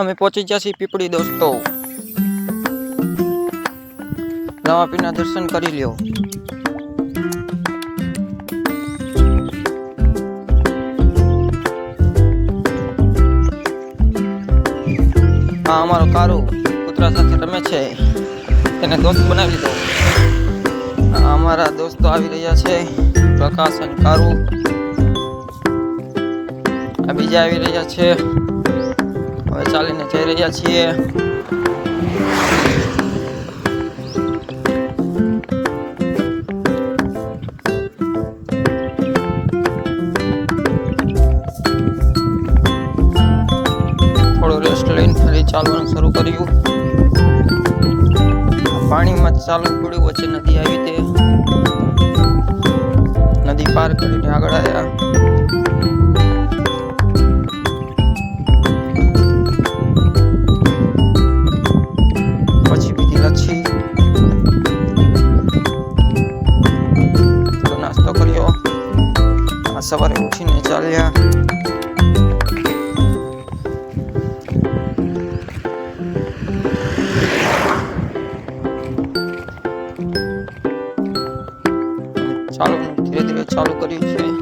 અમે પહોંચી ગયા છીએ પીપળી દોસ્તો. રામાપીરના દર્શન કરી લ્યો. આ અમારો કારો કૂતરા સાથે રમે છે, એને દોસ્ત બનાવી લીધો. અમારા દોસ્તો આવી રહ્યા છે, પ્રકાશ અને કારુ. આ બીજા આવી રહ્યા છે. હવે ચાલીને જઈ રહ્યા છીએ. થોડો રેસ્ટ લઈને ફરી ચાલવાનું શરૂ કર્યું. પાણીમાં ચાલવું પડ્યું. વચ્ચે નદી આવી, તે નદી પાર કરીને આગળ આવ્યા. પછી પીધી લચ્છી, થોડો નાસ્તો કર્યો. આ સવારે ઉઠીને ચાલ્યા. ચાલુ ધીરે ધીરે ચાલુ કર્યું છે.